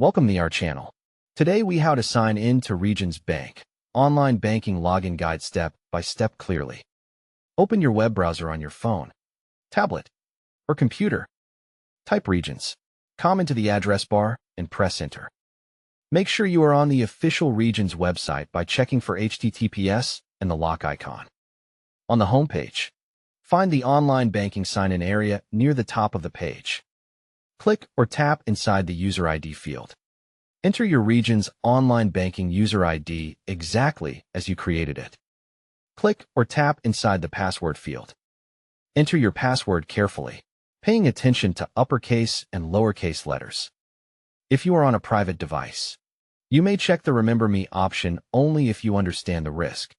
Welcome to our channel. Today we how to sign in to Regions Bank. Online banking login guide step by step clearly. Open your web browser on your phone, tablet, or computer. Type Regions. Come into the address bar and press enter. Make sure you are on the official Regions website by checking for HTTPS and the lock icon. On the home page, find the online banking sign-in area near the top of the page. Click or tap inside the user ID field. Enter your Regions online banking user ID exactly as you created it. Click or tap inside the password field. Enter your password carefully, paying attention to uppercase and lowercase letters. If you are on a private device, you may check the Remember Me option only if you understand the risk.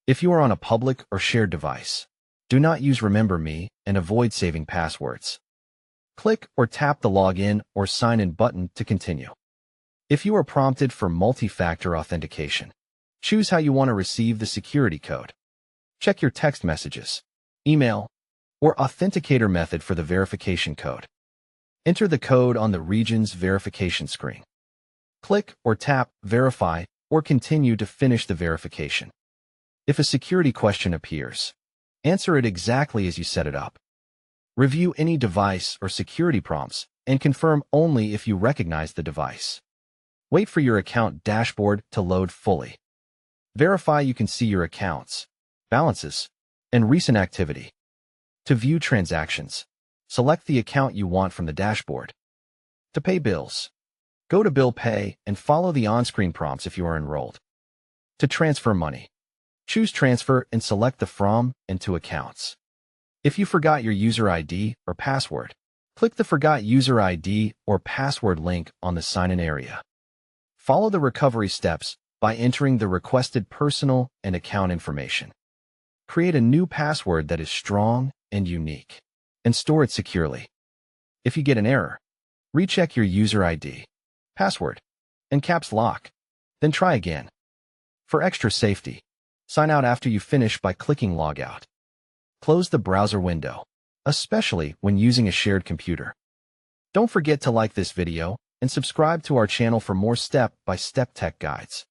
If you are on a public or shared device, do not use Remember Me and avoid saving passwords. Click or tap the Login or Sign In button to continue. If you are prompted for multi-factor authentication, choose how you want to receive the security code. Check your text messages, email, or authenticator method for the verification code. Enter the code on the Regions verification screen. Click or tap Verify or Continue to finish the verification. If a security question appears, answer it exactly as you set it up. Review any device or security prompts and confirm only if you recognize the device. Wait for your account dashboard to load fully. Verify you can see your accounts, balances, and recent activity. To view transactions, select the account you want from the dashboard. To pay bills, go to Bill Pay and follow the on-screen prompts if you are enrolled. To transfer money, choose Transfer and select the From and To accounts. If you forgot your user ID or password, click the Forgot User ID or Password link on the sign-in area. Follow the recovery steps by entering the requested personal and account information. Create a new password that is strong and unique, and store it securely. If you get an error, recheck your user ID, password, and caps lock, then try again. For extra safety, sign out after you finish by clicking Logout. Close the browser window, especially when using a shared computer. Don't forget to like this video and subscribe to our channel for more step-by-step tech guides.